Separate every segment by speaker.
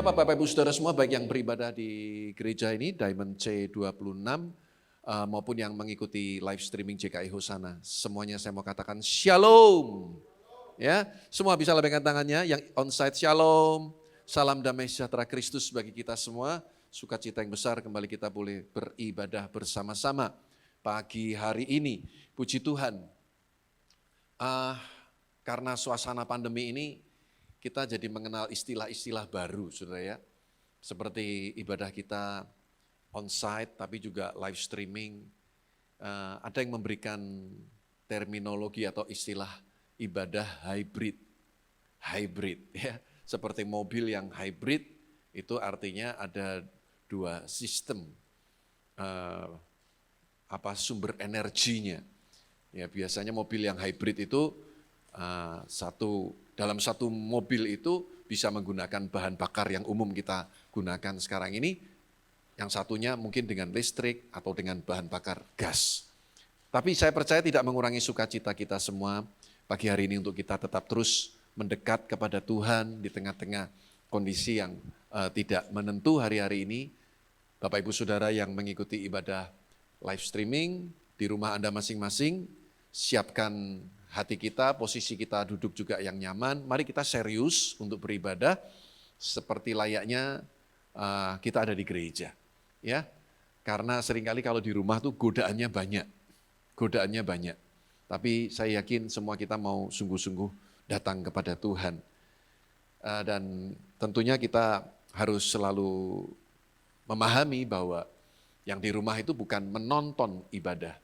Speaker 1: apa Bapak Ibu Saudara semua, baik yang beribadah di gereja ini, Diamond C26, maupun yang mengikuti live streaming JKI Hosana. Semuanya saya mau katakan Shalom. Ya, semua bisa lambaikan tangannya, yang onsite Shalom. Salam damai sejahtera Kristus bagi kita semua. Sukacita yang besar kembali kita boleh beribadah bersama-sama pagi hari ini. Puji Tuhan. Karena suasana pandemi ini, kita jadi mengenal istilah-istilah baru, saudara ya. Seperti ibadah kita on-site, tapi juga live streaming. Ada yang memberikan terminologi atau istilah ibadah hybrid. Hybrid ya, seperti mobil yang hybrid, itu artinya ada dua sistem sumber energinya. Ya, biasanya mobil yang hybrid itu dalam satu mobil itu bisa menggunakan bahan bakar yang umum kita gunakan sekarang ini, yang satunya mungkin dengan listrik atau dengan bahan bakar gas. Tapi saya percaya tidak mengurangi sukacita kita semua pagi hari ini untuk kita tetap terus mendekat kepada Tuhan di tengah-tengah kondisi yang tidak menentu hari-hari ini. Bapak Ibu Saudara yang mengikuti ibadah live streaming di rumah Anda masing-masing, siapkan hati kita, posisi kita duduk juga yang nyaman. Mari kita serius untuk beribadah seperti layaknya kita ada di gereja. Ya, karena seringkali kalau di rumah tuh godaannya banyak. Tapi saya yakin semua kita mau sungguh-sungguh datang kepada Tuhan. Dan tentunya kita harus selalu memahami bahwa yang di rumah itu bukan menonton ibadah.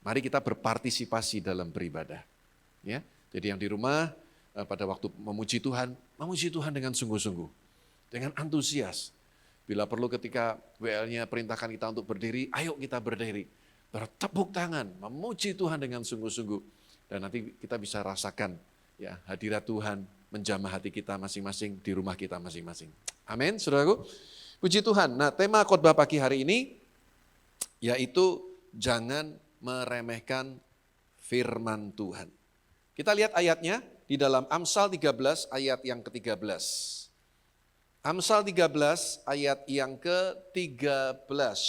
Speaker 1: Mari kita berpartisipasi dalam beribadah. Ya, jadi yang di rumah pada waktu memuji Tuhan dengan sungguh-sungguh, dengan antusias. Bila perlu ketika WL-nya perintahkan kita untuk berdiri, ayo kita berdiri, bertepuk tangan, memuji Tuhan dengan sungguh-sungguh. Dan nanti kita bisa rasakan ya hadirat Tuhan menjamah hati kita masing-masing di rumah kita masing-masing. Amin, saudaraku. Puji Tuhan. Nah, tema khotbah pagi hari ini yaitu jangan meremehkan firman Tuhan. Kita lihat ayatnya di dalam Amsal 13 ayat yang ke-13. Amsal 13 ayat yang ke-13.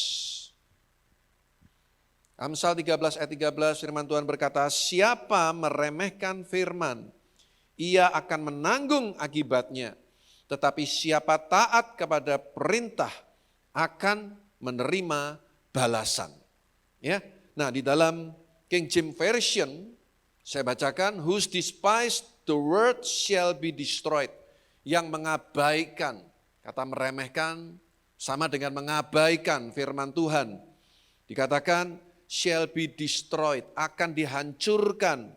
Speaker 1: Amsal 13 ayat 13 firman Tuhan berkata, siapa meremehkan firman, ia akan menanggung akibatnya. Tetapi siapa taat kepada perintah akan menerima balasan. Ya. Nah, di dalam King James Version saya bacakan, whose despise the word shall be destroyed. Yang mengabaikan, kata meremehkan sama dengan mengabaikan firman Tuhan. Dikatakan shall be destroyed, akan dihancurkan.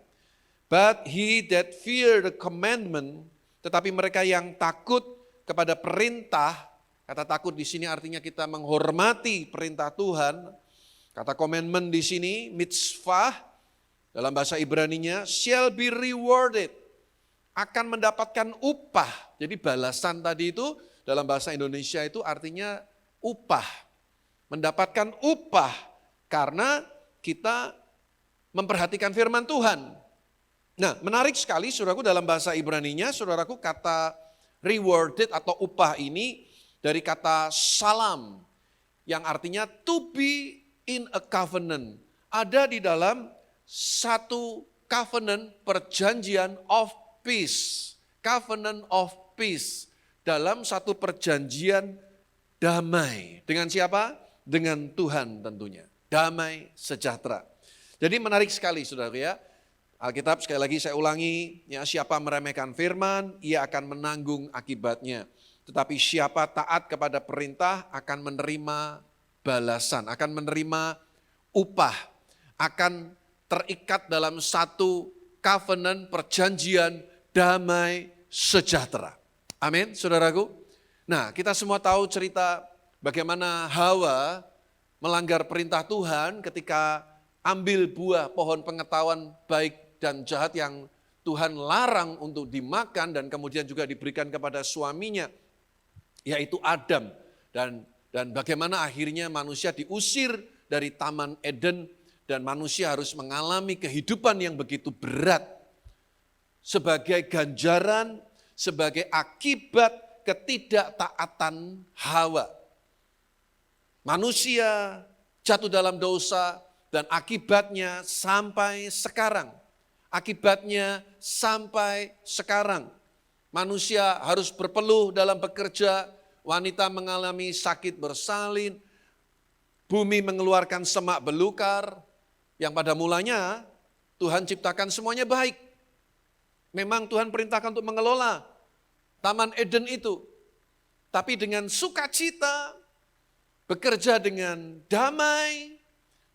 Speaker 1: But he that fear the commandment, tetapi mereka yang takut kepada perintah, kata takut di sini artinya kita menghormati perintah Tuhan. Kata commandment di sini, mitzvah, dalam bahasa Ibraninya, shall be rewarded, akan mendapatkan upah. Jadi balasan tadi itu dalam bahasa Indonesia itu artinya upah. Mendapatkan upah karena kita memperhatikan firman Tuhan. Nah, menarik sekali saudaraku dalam bahasa Ibraninya, saudaraku kata rewarded atau upah ini dari kata salam, yang artinya to be in a covenant, ada di dalam satu covenant perjanjian of peace, covenant of peace, dalam satu perjanjian damai. Dengan siapa? Dengan Tuhan tentunya, damai sejahtera. Jadi menarik sekali saudara ya, Alkitab sekali lagi saya ulangi, ya, siapa meremehkan firman, ia akan menanggung akibatnya. Tetapi siapa taat kepada perintah akan menerima balasan, akan menerima upah, akan terikat dalam satu covenant perjanjian damai sejahtera. Amin, saudaraku. Nah, kita semua tahu cerita bagaimana Hawa melanggar perintah Tuhan ketika ambil buah pohon pengetahuan baik dan jahat yang Tuhan larang untuk dimakan dan kemudian juga diberikan kepada suaminya, yaitu Adam. Dan bagaimana akhirnya manusia diusir dari Taman Eden dan manusia harus mengalami kehidupan yang begitu berat sebagai ganjaran, sebagai akibat ketidaktaatan Hawa. Manusia jatuh dalam dosa dan akibatnya sampai sekarang. Akibatnya sampai sekarang. Manusia harus berpeluh dalam bekerja, wanita mengalami sakit bersalin, bumi mengeluarkan semak belukar, yang pada mulanya Tuhan ciptakan semuanya baik. Memang Tuhan perintahkan untuk mengelola Taman Eden itu. Tapi dengan sukacita, bekerja dengan damai,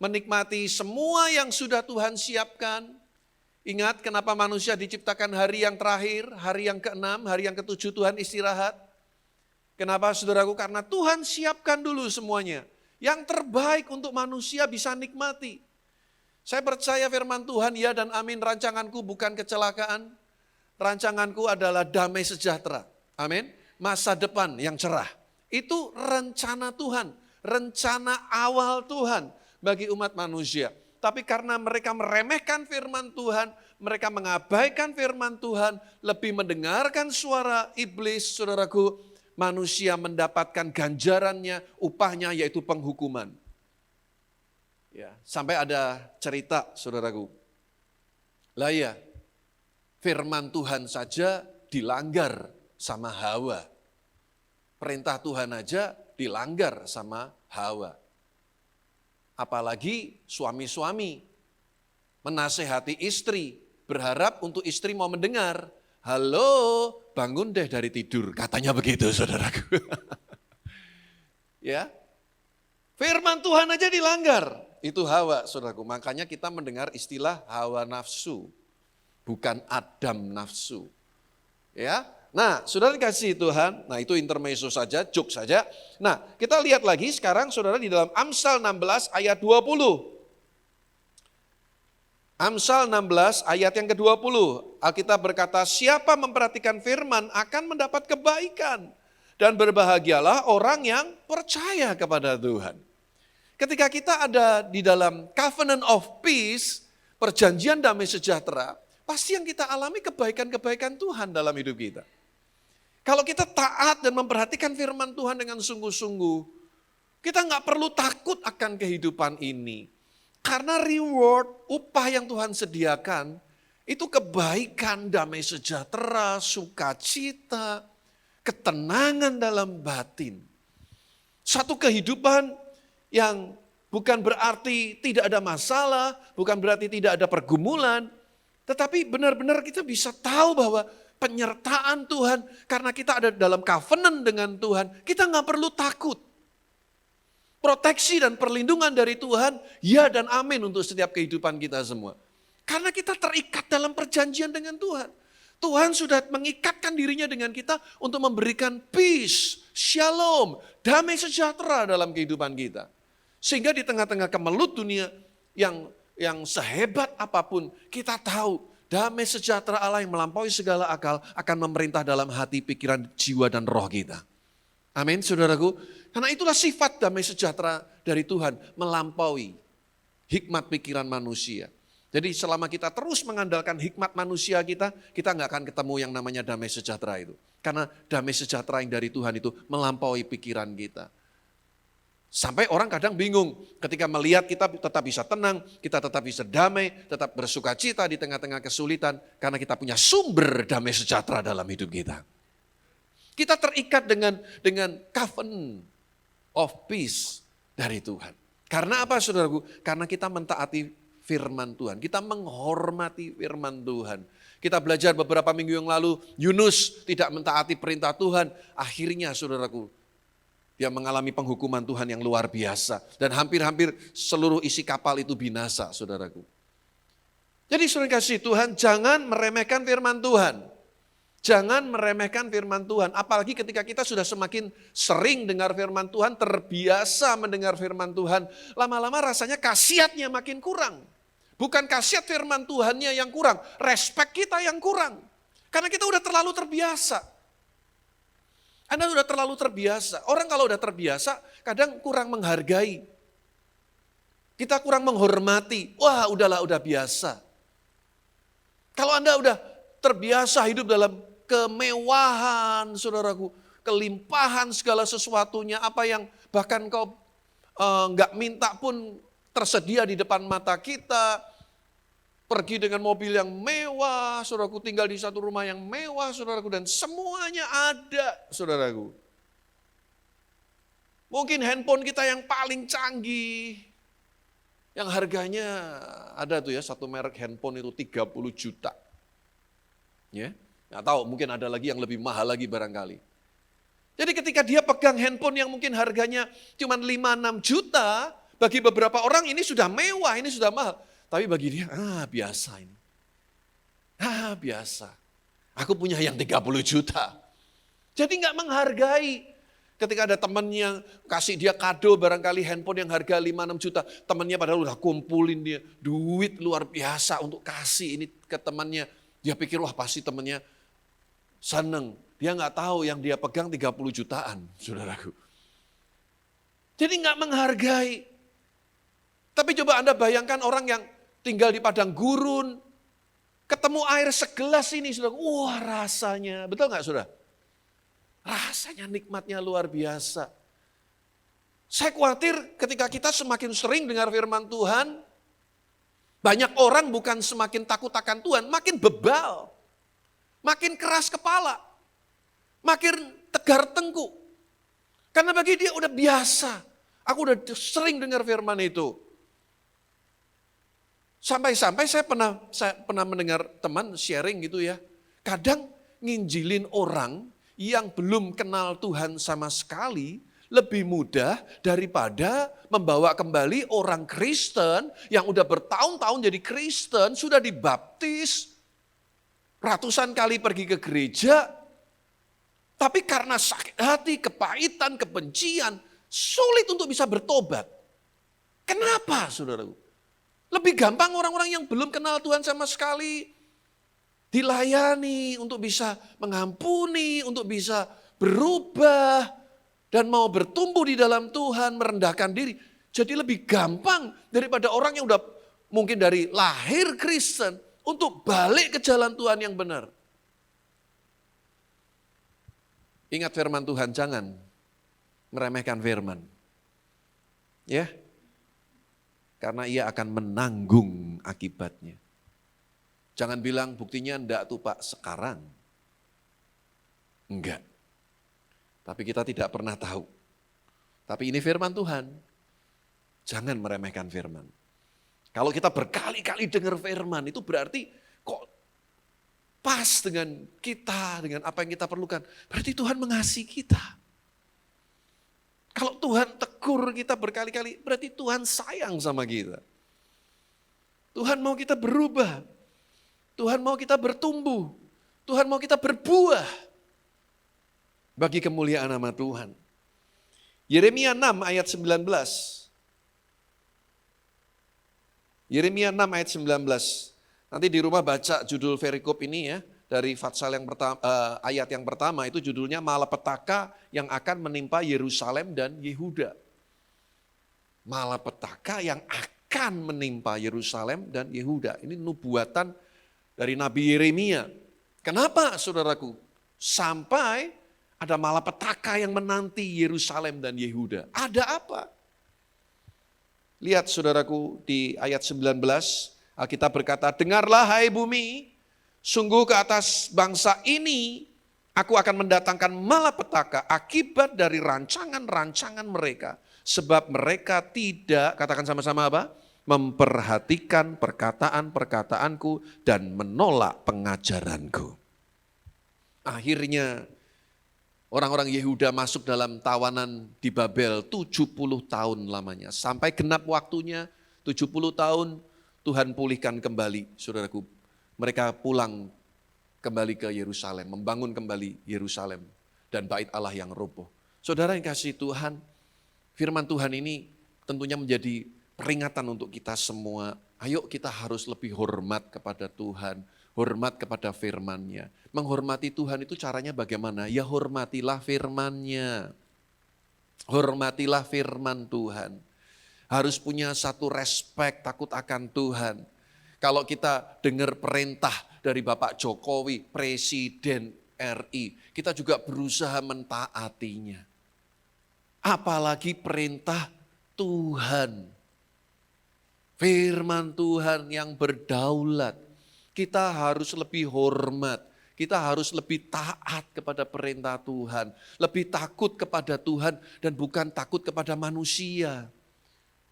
Speaker 1: menikmati semua yang sudah Tuhan siapkan. Ingat kenapa manusia diciptakan hari yang terakhir, hari yang ke-6, hari yang ke-7 Tuhan istirahat. Kenapa saudaraku? Karena Tuhan siapkan dulu semuanya. Yang terbaik untuk manusia bisa nikmati. Saya percaya firman Tuhan, ya dan amin, rancanganku bukan kecelakaan. Rancanganku adalah damai sejahtera. Amin. Masa depan yang cerah. Itu rencana Tuhan. Rencana awal Tuhan bagi umat manusia. Tapi karena mereka meremehkan firman Tuhan, mereka mengabaikan firman Tuhan, lebih mendengarkan suara iblis, saudaraku, manusia mendapatkan ganjarannya, upahnya yaitu penghukuman. Ya, sampai ada cerita, saudaraku. Lah ya, firman Tuhan saja dilanggar sama Hawa. Perintah Tuhan aja dilanggar sama Hawa. Apalagi suami-suami menasehati istri, berharap untuk istri mau mendengar. Halo, bangun deh dari tidur, katanya begitu saudaraku. Ya, firman Tuhan aja dilanggar, itu Hawa saudaraku. Makanya kita mendengar istilah hawa nafsu, bukan Adam nafsu. Ya, nah saudara dikasih Tuhan, nah itu intermezzo saja, joke saja. Nah kita lihat lagi sekarang saudara di dalam Amsal 16 ayat 20. Amsal 16 ayat yang ke-20, Alkitab berkata, siapa memperhatikan firman akan mendapat kebaikan. Dan berbahagialah orang yang percaya kepada Tuhan. Ketika kita ada di dalam covenant of peace, perjanjian damai sejahtera, pasti yang kita alami kebaikan-kebaikan Tuhan dalam hidup kita. Kalau kita taat dan memperhatikan firman Tuhan dengan sungguh-sungguh, kita nggak perlu takut akan kehidupan ini. Karena reward, upah yang Tuhan sediakan, itu kebaikan, damai sejahtera, sukacita, ketenangan dalam batin. Satu kehidupan yang bukan berarti tidak ada masalah, bukan berarti tidak ada pergumulan, tetapi benar-benar kita bisa tahu bahwa penyertaan Tuhan, karena kita ada dalam covenant dengan Tuhan, kita nggak perlu takut. Proteksi dan perlindungan dari Tuhan, ya dan amin untuk setiap kehidupan kita semua. Karena kita terikat dalam perjanjian dengan Tuhan. Tuhan sudah mengikatkan dirinya dengan kita untuk memberikan peace, shalom, damai sejahtera dalam kehidupan kita. Sehingga di tengah-tengah kemelut dunia yang sehebat apapun, kita tahu damai sejahtera Allah yang melampaui segala akal akan memerintah dalam hati, pikiran, jiwa, dan roh kita. Amin, saudaraku. Karena itulah sifat damai sejahtera dari Tuhan, melampaui hikmat pikiran manusia. Jadi selama kita terus mengandalkan hikmat manusia kita nggak akan ketemu yang namanya damai sejahtera itu. Karena damai sejahtera yang dari Tuhan itu melampaui pikiran kita. Sampai orang kadang bingung ketika melihat kita tetap bisa tenang, kita tetap bisa damai, tetap bersuka cita di tengah-tengah kesulitan. Karena kita punya sumber damai sejahtera dalam hidup kita. Kita terikat dengan covenant of peace dari Tuhan. Karena apa saudaraku? Karena kita mentaati firman Tuhan. Kita menghormati firman Tuhan. Kita belajar beberapa minggu yang lalu, Yunus tidak mentaati perintah Tuhan. Akhirnya saudaraku, dia mengalami penghukuman Tuhan yang luar biasa. Dan hampir-hampir seluruh isi kapal itu binasa saudaraku. Jadi saudara kasih Tuhan, jangan meremehkan firman Tuhan. Jangan meremehkan firman Tuhan, apalagi ketika kita sudah semakin sering dengar firman Tuhan, terbiasa mendengar firman Tuhan, lama-lama rasanya khasiatnya makin kurang. Bukan khasiat firman Tuhannya yang kurang, respek kita yang kurang. Karena kita udah terlalu terbiasa. Anda udah terlalu terbiasa. Orang kalau udah terbiasa, kadang kurang menghargai. Kita kurang menghormati. Wah, udah biasa. Kalau Anda udah terbiasa hidup dalam kemewahan, saudaraku. kelimpahan segala sesuatunya, apa yang bahkan kau nggak minta pun tersedia di depan mata kita. Pergi dengan mobil yang mewah, saudaraku, tinggal di satu rumah yang mewah, saudaraku, dan semuanya ada, saudaraku. Mungkin handphone kita yang paling canggih, yang harganya ada tuh ya, satu merek handphone itu 30 juta. Ya, nggak tahu, mungkin ada lagi yang lebih mahal lagi barangkali. Jadi ketika dia pegang handphone yang mungkin harganya cuma 5-6 juta, bagi beberapa orang ini sudah mewah, ini sudah mahal. Tapi bagi dia, biasa ini. Biasa. Aku punya yang 30 juta. Jadi nggak menghargai. Ketika ada temannya kasih dia kado barangkali handphone yang harga 5-6 juta. Temannya padahal udah kumpulin dia duit luar biasa untuk kasih ini ke temannya. Dia pikir wah pasti temannya seneng. Dia nggak tahu yang dia pegang 30 jutaan, saudaraku. Jadi nggak menghargai. Tapi coba Anda bayangkan orang yang tinggal di padang gurun. Ketemu air segelas ini, saudara. Wah rasanya, betul nggak saudara? Rasanya nikmatnya luar biasa. Saya khawatir ketika kita semakin sering dengar firman Tuhan, banyak orang bukan semakin takut akan Tuhan, makin bebal, makin keras kepala, makin tegar tengkuk. Karena bagi dia udah biasa, aku udah sering dengar firman itu. Sampai-sampai saya pernah mendengar teman sharing gitu ya, kadang nginjilin orang yang belum kenal Tuhan sama sekali lebih mudah daripada membawa kembali orang Kristen yang udah bertahun-tahun jadi Kristen, sudah dibaptis, ratusan kali pergi ke gereja, tapi karena sakit hati, kepahitan, kebencian, sulit untuk bisa bertobat. Kenapa, saudaraku? Lebih gampang orang-orang yang belum kenal Tuhan sama sekali dilayani untuk bisa mengampuni, untuk bisa berubah dan mau bertumbuh di dalam Tuhan, merendahkan diri. Jadi lebih gampang daripada orang yang udah mungkin dari lahir Kristen untuk balik ke jalan Tuhan yang benar. Ingat firman Tuhan, jangan meremehkan firman. Ya. Karena ia akan menanggung akibatnya. Jangan bilang buktinya enggak tuh Pak sekarang. Enggak. Tapi kita tidak pernah tahu. Tapi ini firman Tuhan. Jangan meremehkan firman. Kalau kita berkali-kali dengar firman itu berarti kok pas dengan kita, dengan apa yang kita perlukan. Berarti Tuhan mengasihi kita. Kalau Tuhan tegur kita berkali-kali, berarti Tuhan sayang sama kita. Tuhan mau kita berubah. Tuhan mau kita bertumbuh. Tuhan mau kita berbuah. Bagi kemuliaan nama Tuhan. Yeremia 6 ayat 19. Yeremia 6 ayat 19. Nanti di rumah baca judul perikop ini ya. Dari Fatsal yang pertama, ayat yang pertama itu judulnya malapetaka yang akan menimpa Yerusalem dan Yehuda. Malapetaka yang akan menimpa Yerusalem dan Yehuda. Ini nubuatan dari Nabi Yeremia. Kenapa saudaraku? Sampai ada malapetaka yang menanti Yerusalem dan Yehuda. Ada apa? Lihat saudaraku di ayat 19, Alkitab berkata, dengarlah hai bumi, sungguh ke atas bangsa ini aku akan mendatangkan malapetaka akibat dari rancangan-rancangan mereka. Sebab mereka tidak, katakan sama-sama apa? Memperhatikan perkataan-perkataanku dan menolak pengajaranku. Akhirnya orang-orang Yehuda masuk dalam tawanan di Babel 70 tahun lamanya. Sampai genap waktunya 70 tahun Tuhan pulihkan kembali saudaraku. Mereka pulang kembali ke Yerusalem, membangun kembali Yerusalem dan bait Allah yang roboh. Saudara yang kasih Tuhan, firman Tuhan ini tentunya menjadi peringatan untuk kita semua. Ayo kita harus lebih hormat kepada Tuhan, hormat kepada firman-Nya. Menghormati Tuhan itu caranya bagaimana? Ya hormatilah firman-Nya. Hormatilah firman Tuhan. Harus punya satu respek, takut akan Tuhan. Kalau kita dengar perintah dari Bapak Jokowi, Presiden RI, kita juga berusaha mentaatinya. Apalagi perintah Tuhan. Firman Tuhan yang berdaulat. Kita harus lebih hormat. Kita harus lebih taat kepada perintah Tuhan. Lebih takut kepada Tuhan dan bukan takut kepada manusia.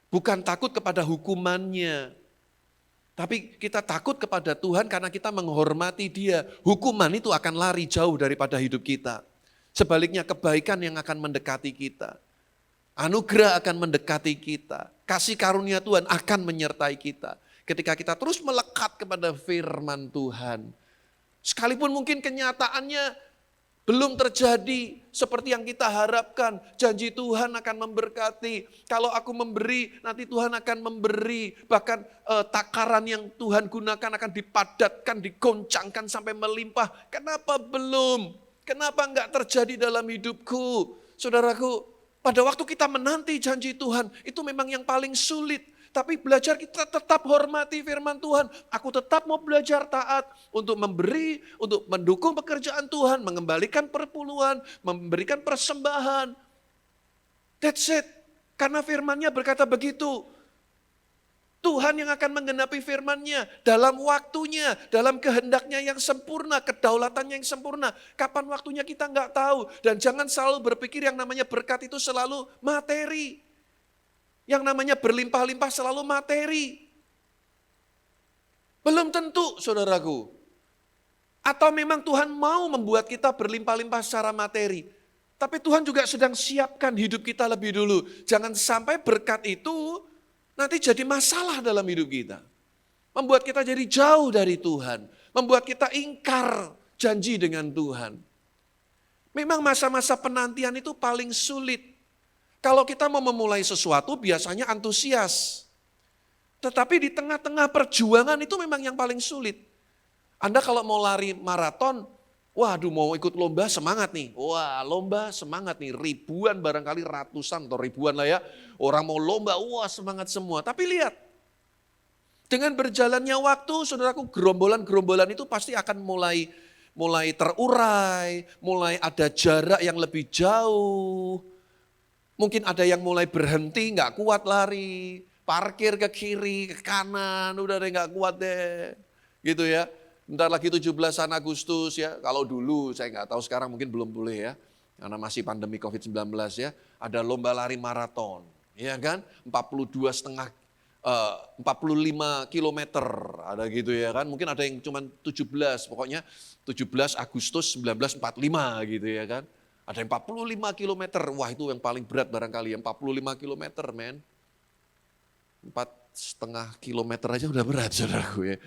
Speaker 1: Bukan takut kepada hukumannya. Tapi kita takut kepada Tuhan karena kita menghormati Dia. Hukuman itu akan lari jauh daripada hidup kita. Sebaliknya kebaikan yang akan mendekati kita. Anugerah akan mendekati kita. Kasih karunia Tuhan akan menyertai kita. Ketika kita terus melekat kepada firman Tuhan. Sekalipun mungkin kenyataannya belum terjadi seperti yang kita harapkan. Janji Tuhan akan memberkati. Kalau aku memberi, nanti Tuhan akan memberi. Bahkan takaran yang Tuhan gunakan akan dipadatkan, digoncangkan sampai melimpah. Kenapa belum? Kenapa enggak terjadi dalam hidupku? Saudaraku, pada waktu kita menanti janji Tuhan, itu memang yang paling sulit. Tapi belajar kita tetap hormati firman Tuhan. Aku tetap mau belajar taat untuk memberi, untuk mendukung pekerjaan Tuhan, mengembalikan perpuluhan, memberikan persembahan. That's it. Karena firman-Nya berkata begitu. Tuhan yang akan menggenapi firman-Nya dalam waktunya, dalam kehendaknya yang sempurna, kedaulatannya yang sempurna. Kapan waktunya kita nggak tahu. Dan jangan selalu berpikir yang namanya berkat itu selalu materi. Yang namanya berlimpah-limpah selalu materi. Belum tentu, saudaraku. Atau memang Tuhan mau membuat kita berlimpah-limpah secara materi. Tapi Tuhan juga sedang siapkan hidup kita lebih dulu. Jangan sampai berkat itu nanti jadi masalah dalam hidup kita. Membuat kita jadi jauh dari Tuhan. Membuat kita ingkar janji dengan Tuhan. Memang masa-masa penantian itu paling sulit. Kalau kita mau memulai sesuatu biasanya antusias. Tetapi di tengah-tengah perjuangan itu memang yang paling sulit. Anda kalau mau lari maraton, waduh mau ikut lomba semangat nih. Wah lomba semangat nih, ribuan barangkali ratusan atau ribuan lah ya. Orang mau lomba, wah semangat semua. Tapi lihat, dengan berjalannya waktu saudaraku gerombolan-gerombolan itu pasti akan mulai terurai, mulai ada jarak yang lebih jauh. Mungkin ada yang mulai berhenti, nggak kuat lari, parkir ke kiri, ke kanan, udah deh nggak kuat deh, gitu ya. Bentar lagi 17 Agustus ya, kalau dulu saya nggak tahu sekarang mungkin belum boleh ya, karena masih pandemi COVID-19 ya, ada lomba lari maraton, ya kan, 45 kilometer, ada gitu ya kan, mungkin ada yang cuma 17, pokoknya 17 Agustus 1945 gitu ya kan. Ada yang 45 kilometer, wah itu yang paling berat barangkali, yang 45 kilometer men. 4,5 kilometer aja udah berat saudaraku ya.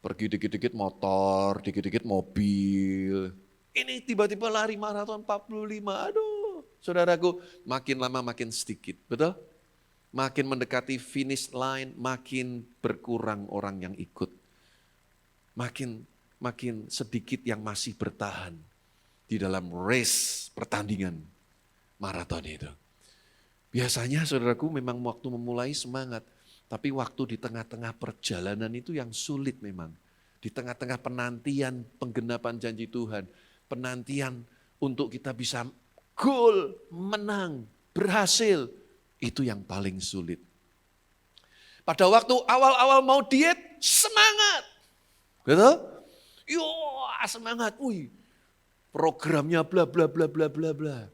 Speaker 1: Pergi dikit-dikit motor, dikit-dikit mobil. Ini tiba-tiba lari maraton 45, aduh. Saudaraku makin lama makin sedikit, betul? Makin mendekati finish line, makin berkurang orang yang ikut. Makin sedikit yang masih bertahan. Di dalam race pertandingan maraton itu. Biasanya saudaraku memang waktu memulai semangat. Tapi waktu di tengah-tengah perjalanan itu yang sulit memang. Di tengah-tengah penantian penggenapan janji Tuhan. Penantian untuk kita bisa gol, menang, berhasil. Itu yang paling sulit. Pada waktu awal-awal mau diet, semangat. Gitu? Yo, semangat. Wih. Programnya bla bla bla bla bla bla.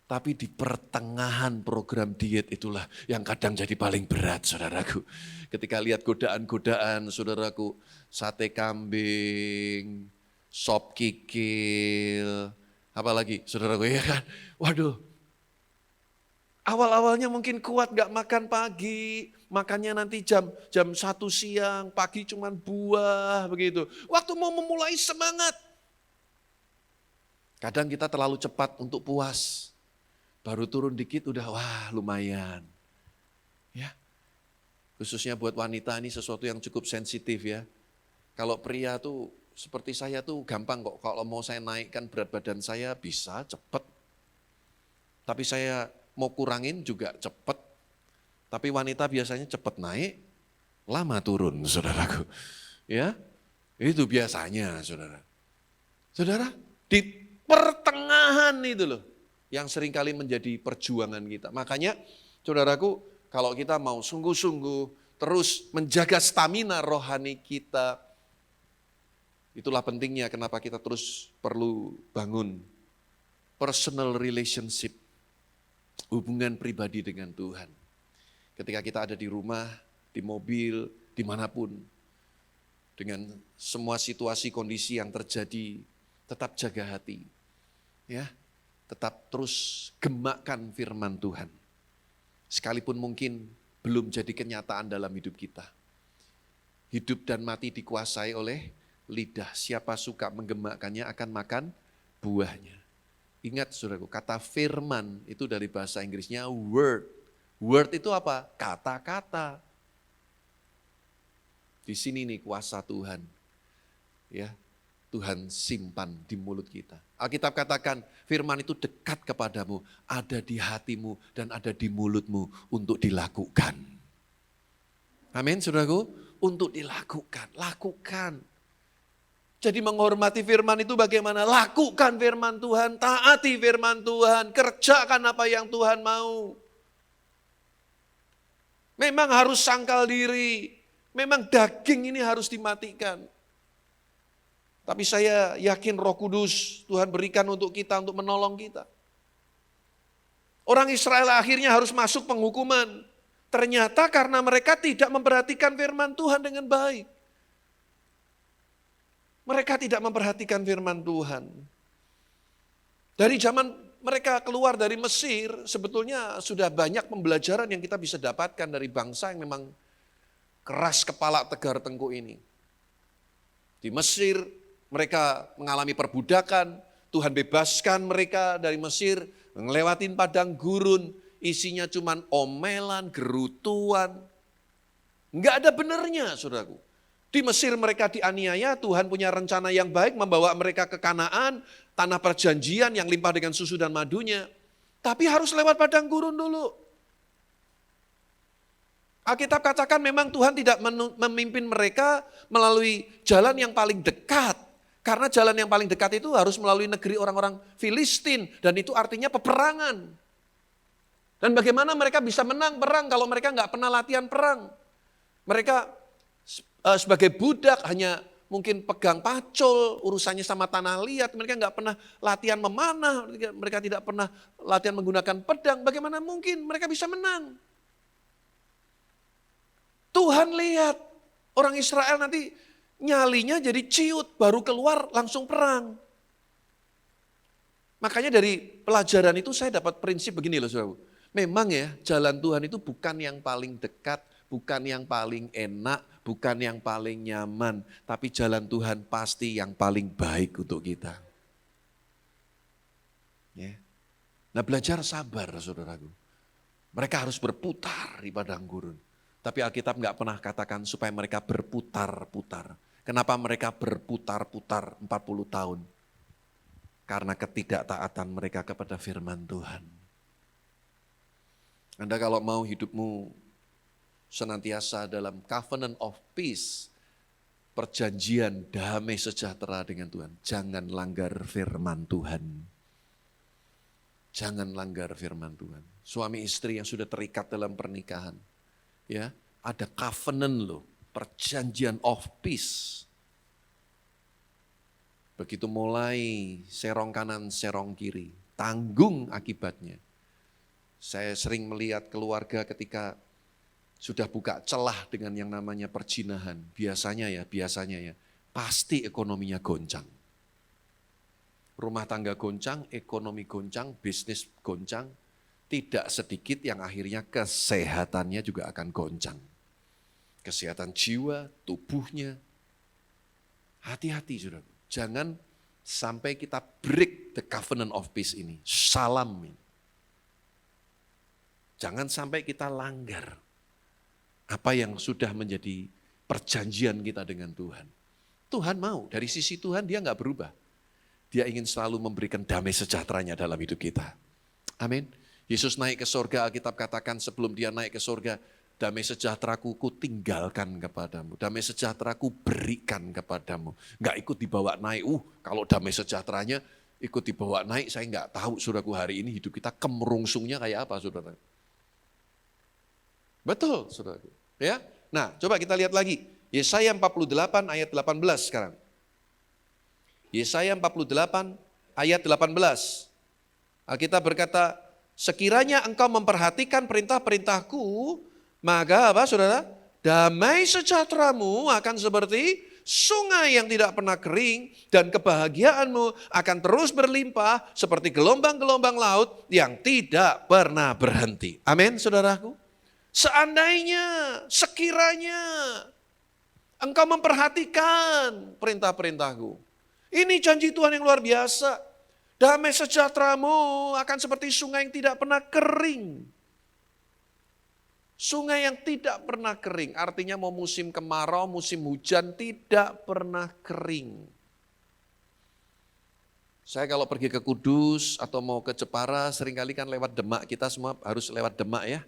Speaker 1: Tapi di pertengahan program diet itulah yang kadang jadi paling berat saudaraku. Ketika lihat godaan-godaan saudaraku, sate kambing, sop kikil, apalagi saudaraku ya kan. Waduh, awal-awalnya mungkin kuat gak makan pagi, makannya nanti jam 1 siang, pagi cuman buah begitu. Waktu mau memulai semangat. Kadang kita terlalu cepat untuk puas. Baru turun dikit udah wah lumayan. Ya. Khususnya buat wanita ini sesuatu yang cukup sensitif ya. Kalau pria tuh seperti saya tuh gampang kok. Kalau mau saya naikkan berat badan saya bisa cepet. Tapi saya mau kurangin juga cepet. Tapi wanita biasanya cepet naik, lama turun saudaraku. Ya, itu biasanya saudara. Saudara, Di pertengahan itu loh, yang seringkali menjadi perjuangan kita. Makanya saudaraku, kalau kita mau sungguh-sungguh terus menjaga stamina rohani kita, itulah pentingnya kenapa kita terus perlu bangun personal relationship, hubungan pribadi dengan Tuhan. Ketika kita ada di rumah, di mobil, dimanapun, dengan semua situasi kondisi yang terjadi, tetap jaga hati, ya, tetap terus gemakkan firman Tuhan. Sekalipun mungkin belum jadi kenyataan dalam hidup kita. Hidup dan mati dikuasai oleh lidah. Siapa suka menggemakkannya akan makan buahnya. Ingat saudaraku, kata firman itu dari bahasa Inggrisnya word. Word itu apa? Kata-kata. Di sini nih kuasa Tuhan. Ya, Tuhan simpan di mulut kita. Alkitab katakan firman itu dekat kepadamu, ada di hatimu dan ada di mulutmu untuk dilakukan. Amin saudaraku, untuk dilakukan, lakukan. Jadi menghormati firman itu bagaimana? Lakukan firman Tuhan, taati firman Tuhan, kerjakan apa yang Tuhan mau. Memang harus sangkal diri, memang daging ini harus dimatikan. Tapi saya yakin Roh Kudus Tuhan berikan untuk kita, untuk menolong kita. Orang Israel akhirnya harus masuk penghukuman. Ternyata karena mereka tidak memperhatikan firman Tuhan dengan baik. Mereka tidak memperhatikan firman Tuhan. Dari zaman mereka keluar dari Mesir, sebetulnya sudah banyak pembelajaran yang kita bisa dapatkan dari bangsa yang memang keras kepala tegar tengkuk ini. Di Mesir mereka mengalami perbudakan, Tuhan bebaskan mereka dari Mesir, ngelewatin padang gurun, isinya cuman omelan, gerutuan. Enggak ada benernya saudaraku. Di Mesir mereka dianiaya, Tuhan punya rencana yang baik membawa mereka ke Kanaan, tanah perjanjian yang limpah dengan susu dan madunya. Tapi harus lewat padang gurun dulu. Alkitab katakan memang Tuhan tidak memimpin mereka melalui jalan yang paling dekat. Karena jalan yang paling dekat itu harus melalui negeri orang-orang Filistin. Dan itu artinya peperangan. Dan bagaimana mereka bisa menang perang kalau mereka nggak pernah latihan perang. Mereka sebagai budak hanya mungkin pegang pacul, urusannya sama tanah liat, mereka nggak pernah latihan memanah, mereka tidak pernah latihan menggunakan pedang, bagaimana mungkin mereka bisa menang? Tuhan lihat orang Israel nanti nyalinya jadi ciut, baru keluar langsung perang. Makanya dari pelajaran itu saya dapat prinsip begini loh saudara. Memang ya jalan Tuhan itu bukan yang paling dekat, bukan yang paling enak, bukan yang paling nyaman, tapi jalan Tuhan pasti yang paling baik untuk kita. Ya. Nah belajar sabar saudaraku. Mereka harus berputar di padang gurun. Tapi Alkitab nggak pernah katakan supaya mereka berputar-putar. Kenapa mereka berputar-putar 40 tahun? Karena ketidaktaatan mereka kepada firman Tuhan. Anda kalau mau hidupmu senantiasa dalam covenant of peace, perjanjian damai sejahtera dengan Tuhan. Jangan langgar firman Tuhan. Jangan langgar firman Tuhan. Suami istri yang sudah terikat dalam pernikahan, ya ada covenant loh, perjanjian of peace. Begitu mulai serong kanan, serong kiri, tanggung akibatnya. Saya sering melihat keluarga ketika sudah buka celah dengan yang namanya perjinahan, biasanya ya, pasti ekonominya goncang. Rumah tangga goncang, ekonomi goncang, bisnis goncang, tidak sedikit yang akhirnya kesehatannya juga akan goncang. Kesehatan jiwa, tubuhnya. Hati-hati saudara, jangan sampai kita break the covenant of peace ini, salam ini. Jangan sampai kita langgar apa yang sudah menjadi perjanjian kita dengan Tuhan. Tuhan mau, dari sisi Tuhan dia nggak berubah. Dia ingin selalu memberikan damai sejahteranya dalam hidup kita. Amin. Yesus naik ke surga, Alkitab katakan sebelum dia naik ke surga, damai sejahteraku ku tinggalkan kepadamu. Damai sejahteraku berikan kepadamu. Nggak ikut dibawa naik, kalau damai sejahteranya ikut dibawa naik, saya nggak tahu saudaraku hari ini hidup kita kemerungsungnya kayak apa saudara. Betul saudaraku. Ya. Nah coba kita lihat lagi. Yesaya 48 ayat 18 sekarang. Yesaya 48 ayat 18. Alkitab berkata, sekiranya engkau memperhatikan perintah-perintahku, maka apa saudara? Damai sejahteramu akan seperti sungai yang tidak pernah kering, dan kebahagiaanmu akan terus berlimpah seperti gelombang-gelombang laut yang tidak pernah berhenti. Amin saudaraku. Seandainya, sekiranya engkau memperhatikan perintah-perintahku. Ini janji Tuhan yang luar biasa. Damai sejahteramu akan seperti sungai yang tidak pernah kering. Sungai yang tidak pernah kering, artinya mau musim kemarau, musim hujan tidak pernah kering. Saya kalau pergi ke Kudus atau mau ke Jepara, seringkali kan lewat Demak, kita semua harus lewat Demak ya.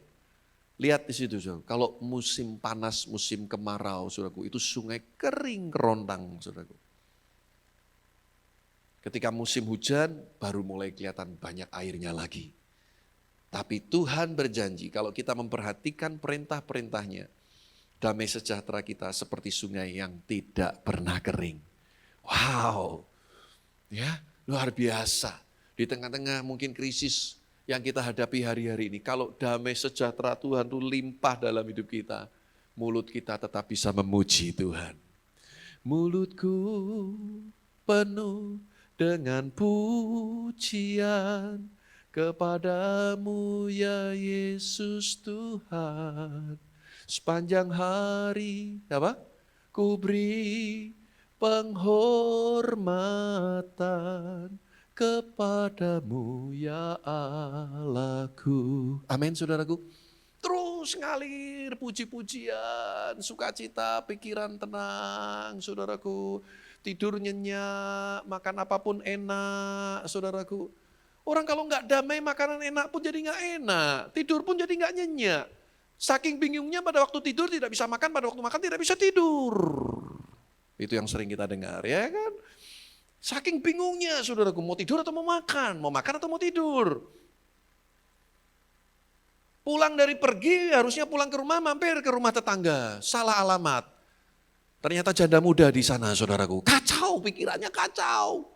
Speaker 1: Lihat di situ, saudara. Kalau musim panas, musim kemarau, saudaraku, itu sungai kering kerontang, saudaraku. Ketika musim hujan, baru mulai kelihatan banyak airnya lagi. Tapi Tuhan berjanji kalau kita memperhatikan perintah-perintahnya, damai sejahtera kita seperti sungai yang tidak pernah kering. Wow, ya luar biasa. Di tengah-tengah mungkin krisis yang kita hadapi hari-hari ini, kalau damai sejahtera Tuhan itu limpah dalam hidup kita, mulut kita tetap bisa memuji Tuhan. Mulutku penuh dengan pujian kepadamu ya Yesus Tuhan. Sepanjang hari apa? Ku beri penghormatan kepadamu ya Allahku. Amin saudaraku. Terus ngalir puji-pujian, sukacita, pikiran tenang saudaraku. Tidur nyenyak, makan apapun enak saudaraku. Orang kalau nggak damai, makanan enak pun jadi nggak enak. Tidur pun jadi nggak nyenyak. Saking bingungnya pada waktu tidur tidak bisa makan, pada waktu makan tidak bisa tidur. Itu yang sering kita dengar ya kan. Saking bingungnya saudaraku, mau tidur atau mau makan atau mau tidur. Pulang dari pergi harusnya pulang ke rumah, mampir ke rumah tetangga. Salah alamat. Ternyata janda muda di sana saudaraku. Kacau, pikirannya kacau.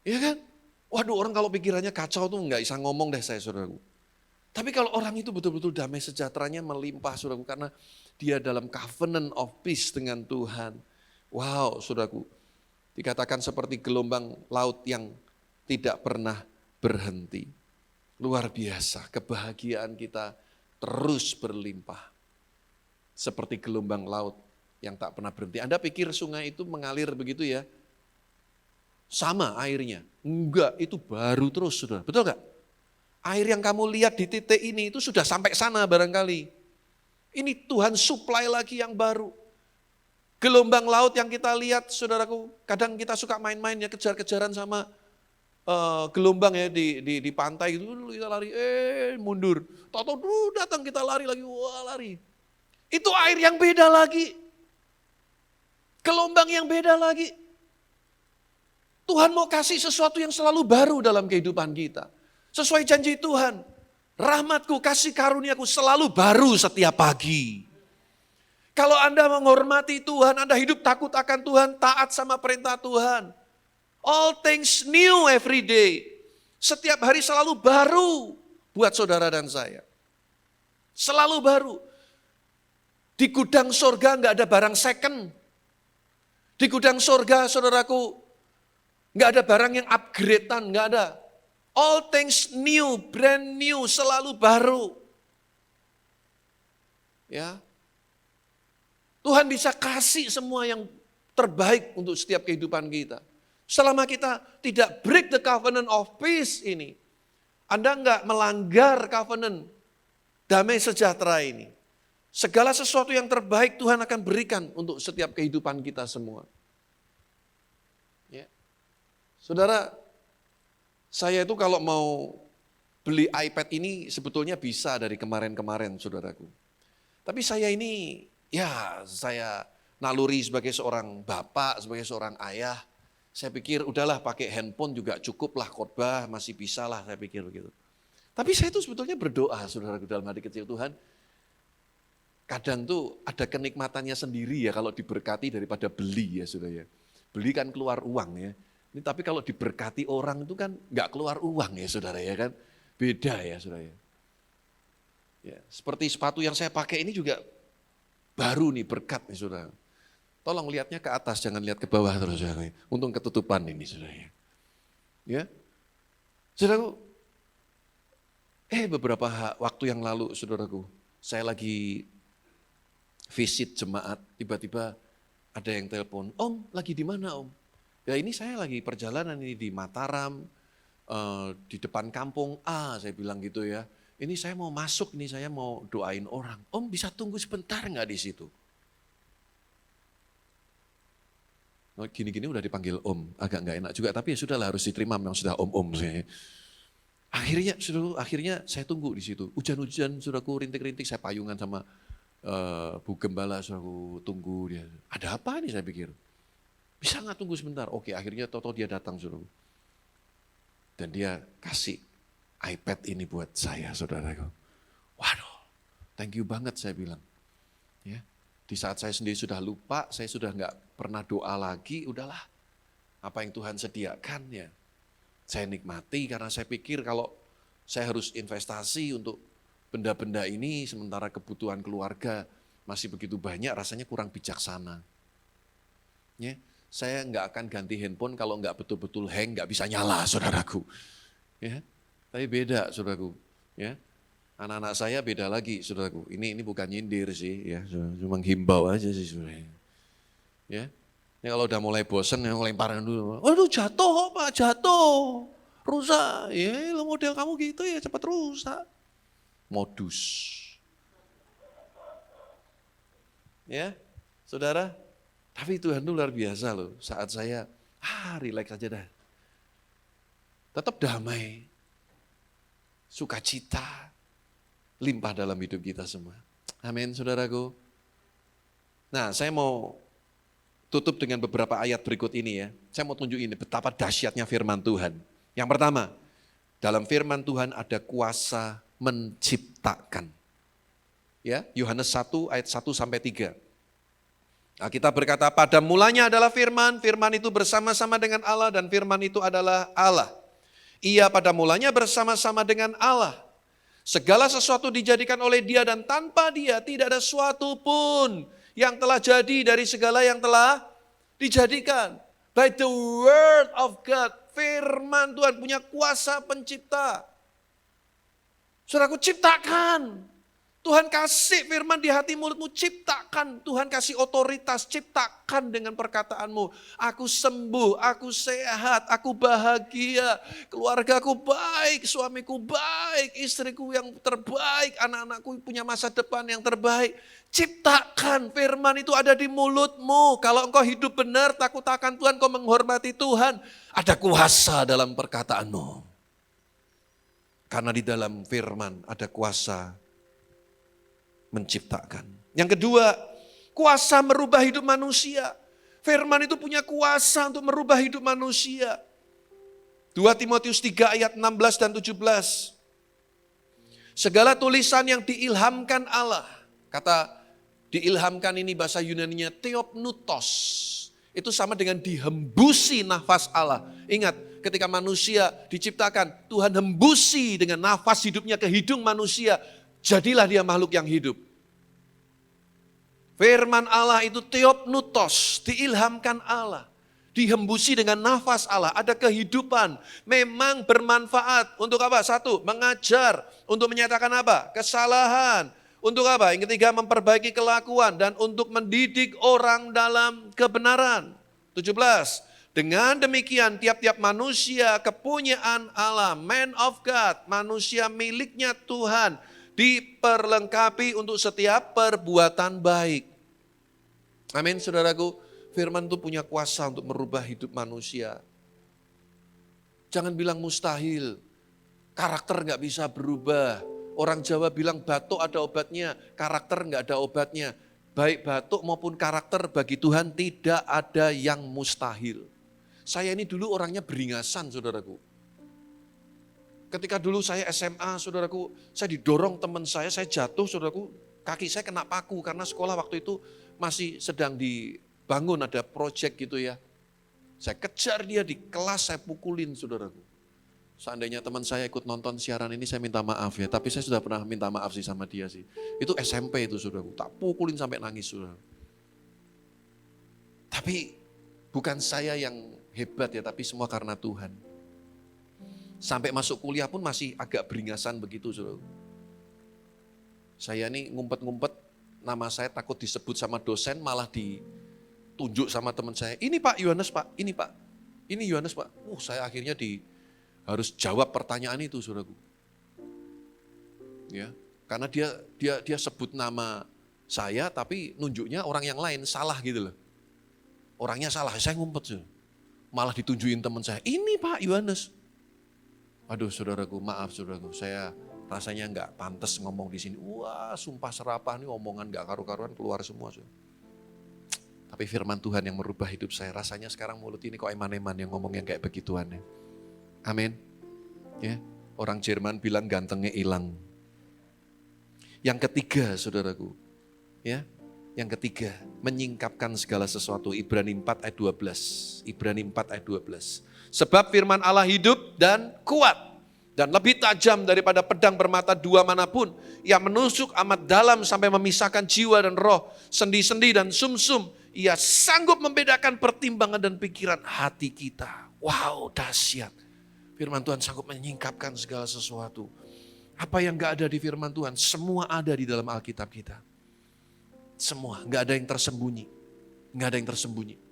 Speaker 1: Iya kan? Waduh orang kalau pikirannya kacau tuh nggak bisa ngomong deh saya saudaraku. Tapi kalau orang itu betul-betul damai sejahteranya melimpah saudaraku. Karena dia dalam covenant of peace dengan Tuhan. Wow saudaraku. Dikatakan seperti gelombang laut yang tidak pernah berhenti. Luar biasa kebahagiaan kita terus berlimpah. Seperti gelombang laut yang tak pernah berhenti. Anda pikir sungai itu mengalir begitu ya? Sama airnya. Enggak, itu baru terus saudara. Betul gak? Air yang kamu lihat di titik ini itu sudah sampai sana barangkali. Ini Tuhan supply lagi yang baru. Gelombang laut yang kita lihat saudaraku, kadang kita suka main-main ya kejar-kejaran sama gelombang ya di pantai gitu. Kita lari, mundur. Tahu-tahu datang kita lari lagi, wah lari. Itu air yang beda lagi. Gelombang yang beda lagi. Tuhan mau kasih sesuatu yang selalu baru dalam kehidupan kita. Sesuai janji Tuhan. Rahmatku, kasih karuniaku selalu baru setiap pagi. Kalau Anda menghormati Tuhan, Anda hidup takut akan Tuhan, taat sama perintah Tuhan. All things new every day. Setiap hari selalu baru buat saudara dan saya. Selalu baru. Di gudang sorga nggak ada barang second. Di gudang sorga saudaraku, nggak ada barang yang upgrade-an, nggak ada. All things new, brand new, selalu baru. Ya, Tuhan bisa kasih semua yang terbaik untuk setiap kehidupan kita. Selama kita tidak break the covenant of peace ini, Anda nggak melanggar covenant damai sejahtera ini. Segala sesuatu yang terbaik Tuhan akan berikan untuk setiap kehidupan kita semua. Ya. Saudara, saya itu kalau mau beli iPad ini sebetulnya bisa dari kemarin-kemarin saudaraku. Tapi saya ini, ya saya naluri sebagai seorang bapak, sebagai seorang ayah, Saya pikir udahlah pakai handphone juga cukup lah khotbah, masih bisa lah saya pikir begitu. Tapi saya itu sebetulnya berdoa saudaraku dalam hati kecil Tuhan. Kadang tuh ada kenikmatannya sendiri ya kalau diberkati daripada beli ya saudara ya. Beli kan keluar uang ya. Ini tapi kalau diberkati orang itu kan nggak keluar uang ya saudara ya kan. Beda ya saudara ya. Ya, seperti sepatu yang saya pakai ini juga baru nih berkat nih saudara. Tolong lihatnya ke atas, jangan lihat ke bawah terus saudara. Untung ketutupan ini saudara ya. Ya. Saudaraku, beberapa waktu yang lalu saudaraku, saya lagi visit jemaat, tiba-tiba ada yang telepon, "Om, lagi di mana Om?" Ya ini saya lagi perjalanan ini di Mataram, di depan kampung A, saya bilang gitu ya. Ini saya mau masuk nih, saya mau doain orang. "Om bisa tunggu sebentar nggak di situ?" Gini-gini udah dipanggil Om, agak nggak enak juga, tapi ya sudahlah harus diterima, memang sudah Om-Om saya. Akhirnya saya tunggu di situ. Hujan-hujan, saudaraku, rintik-rintik, saya payungan sama Bu Gembala, saudaraku, tunggu dia. Ada apa nih saya pikir? Bisa nggak tunggu sebentar? Oke, akhirnya toto dia datang, saudaraku. Dan dia kasih iPad ini buat saya, saudaraku. Waduh, thank you banget saya bilang. Ya, di saat saya sendiri sudah lupa, saya sudah nggak pernah doa lagi, udahlah. Apa yang Tuhan sediakan ya, saya nikmati karena saya pikir kalau saya harus investasi untuk benda-benda ini sementara kebutuhan keluarga masih begitu banyak, rasanya kurang bijaksana. Ya, saya nggak akan ganti handphone kalau nggak betul-betul hang, nggak bisa nyala, saudaraku. Ya, tapi beda, saudaraku. Ya, anak-anak saya beda lagi, saudaraku. Ini bukan nyindir sih, ya, cuma himbau aja sih, saudara. Ya, ini kalau udah mulai bosen, ya lemparan dulu. Aduh jatuh Pak, jatuh, rusak. Ya, lo model kamu gitu ya cepat rusak. Modus. Ya, saudara, tapi Tuhan itu luar biasa loh. Saat saya, relax aja dah. Tetap damai, sukacita, limpah dalam hidup kita semua. Amin, saudaraku. Nah, saya mau tutup dengan beberapa ayat berikut ini ya. Saya mau tunjukin betapa dahsyatnya firman Tuhan. Yang pertama, dalam firman Tuhan ada kuasa menciptakan. Ya, Yohanes 1 ayat 1 sampai 3. Nah, kita berkata pada mulanya adalah firman, firman itu bersama-sama dengan Allah dan firman itu adalah Allah. Ia pada mulanya bersama-sama dengan Allah. Segala sesuatu dijadikan oleh Dia dan tanpa Dia tidak ada suatu pun yang telah jadi dari segala yang telah dijadikan. By the word of God, firman Tuhan punya kuasa pencipta. Saudaraku, ciptakan. Tuhan kasih firman di hati mulutmu, ciptakan. Tuhan kasih otoritas, ciptakan dengan perkataanmu. Aku sembuh, aku sehat, aku bahagia. Keluargaku baik, suamiku baik, istriku yang terbaik, anak-anakku punya masa depan yang terbaik. Ciptakan, firman itu ada di mulutmu. Kalau engkau hidup benar, takut akan Tuhan, kau menghormati Tuhan. Ada kuasa dalam perkataanmu. Karena di dalam firman ada kuasa menciptakan. Yang kedua, kuasa merubah hidup manusia. Firman itu punya kuasa untuk merubah hidup manusia. 2 Timotius 3 ayat 16 dan 17. Segala tulisan yang diilhamkan Allah. Kata diilhamkan ini bahasa Yunaninya theopnutos. Itu sama dengan dihembusi nafas Allah. Ingat, ketika manusia diciptakan, Tuhan hembusi dengan nafas hidupnya ke hidung manusia. Jadilah dia makhluk yang hidup. Firman Allah itu theopnutos, diilhamkan Allah. Dihembusi dengan nafas Allah, ada kehidupan. Memang bermanfaat untuk apa? Satu, mengajar. Untuk menyatakan apa? Kesalahan. Untuk apa? Yang ketiga, memperbaiki kelakuan dan untuk mendidik orang dalam kebenaran. 17. Dengan demikian tiap-tiap manusia kepunyaan Allah, man of God, manusia miliknya Tuhan, diperlengkapi untuk setiap perbuatan baik. Amin, saudaraku. Firman itu punya kuasa untuk merubah hidup manusia. Jangan bilang mustahil, karakter gak bisa berubah. Orang Jawa bilang batuk ada obatnya, karakter gak ada obatnya. Baik batuk maupun karakter bagi Tuhan tidak ada yang mustahil. Saya ini dulu orangnya beringasan, saudaraku. Ketika dulu saya SMA, saudaraku, saya didorong teman saya jatuh, saudaraku, kaki saya kena paku karena sekolah waktu itu masih sedang dibangun, ada proyek gitu ya. Saya kejar dia di kelas, saya pukulin, saudaraku. Seandainya teman saya ikut nonton siaran ini, saya minta maaf ya. Tapi saya sudah pernah minta maaf sih sama dia sih. Itu SMP itu, saudaraku, tak pukulin sampai nangis, saudara. Tapi bukan saya yang hebat ya, tapi semua karena Tuhan. Sampai masuk kuliah pun masih agak beringasan begitu, saudara. Saya nih ngumpet-ngumpet, nama saya takut disebut sama dosen, malah ditunjuk sama teman saya. Ini Pak Yohanes Pak, ini Pak, ini Yohanes Pak. Saya akhirnya harus jawab pertanyaan itu, saudaraku. Ya, karena dia sebut nama saya, tapi nunjuknya orang yang lain, salah gitu loh. Orangnya salah, saya ngumpet sih. Malah ditunjukin teman saya, ini Pak Yohanes. Aduh saudaraku, maaf saudaraku, saya rasanya enggak pantas ngomong di sini. Wah sumpah serapah nih omongan enggak karu-karuan keluar semua. Saudara. Tapi firman Tuhan yang merubah hidup saya, rasanya sekarang mulut ini kok eman-eman yang ngomong yang kayak begituan ya. Amin. Ya, orang Jerman bilang gantengnya hilang. Yang ketiga saudaraku, ya. Yang ketiga, menyingkapkan segala sesuatu. Ibrani 4 ayat 12. Ibrani 4 ayat 12. Sebab firman Allah hidup dan kuat. Dan lebih tajam daripada pedang bermata dua manapun. Yang menusuk amat dalam sampai memisahkan jiwa dan roh. Sendi-sendi dan sumsum. Ia sanggup membedakan pertimbangan dan pikiran hati kita. Wow, dahsyat. Firman Tuhan sanggup menyingkapkan segala sesuatu. Apa yang gak ada di firman Tuhan, semua ada di dalam Alkitab kita. Semua, gak ada yang tersembunyi. Gak ada yang tersembunyi.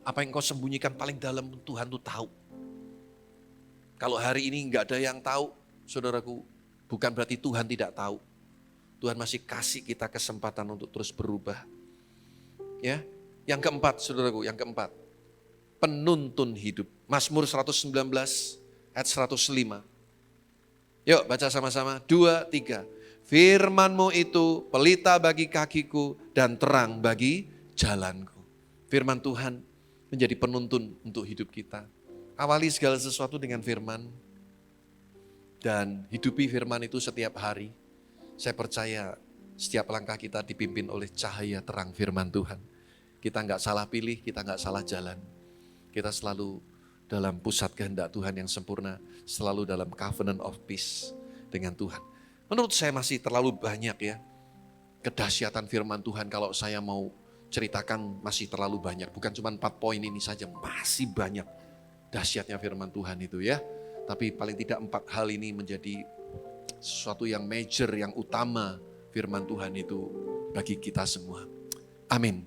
Speaker 1: Apa yang kau sembunyikan paling dalam Tuhan tuh tahu. Kalau hari ini gak ada yang tahu, saudaraku, bukan berarti Tuhan tidak tahu. Tuhan masih kasih kita kesempatan untuk terus berubah. Ya, yang keempat, saudaraku, yang keempat. Penuntun hidup. Mazmur 119 ayat 105. Yuk baca sama-sama, 2, 3. Firman-Mu itu pelita bagi kakiku dan terang bagi jalanku. Firman Tuhan menjadi penuntun untuk hidup kita. Awali segala sesuatu dengan firman. Dan hidupi firman itu setiap hari. Saya percaya setiap langkah kita dipimpin oleh cahaya terang firman Tuhan. Kita enggak salah pilih, kita enggak salah jalan. Kita selalu dalam pusat kehendak Tuhan yang sempurna. Selalu dalam covenant of peace dengan Tuhan. Menurut saya masih terlalu banyak ya kedahsyatan firman Tuhan. Kalau saya mau ceritakan masih terlalu banyak. Bukan cuma 4 poin ini saja, masih banyak dahsyatnya firman Tuhan itu ya. Tapi paling tidak 4 hal ini menjadi sesuatu yang major, yang utama firman Tuhan itu bagi kita semua. Amin.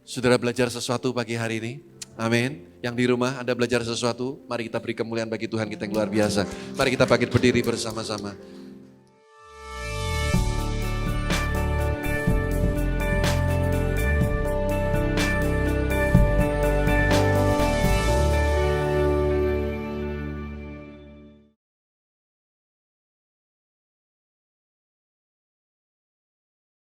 Speaker 1: Saudara belajar sesuatu pagi hari ini? Amin. Yang di rumah Anda belajar sesuatu? Mari kita beri kemuliaan bagi Tuhan kita yang luar biasa. Mari kita bangkit berdiri bersama-sama.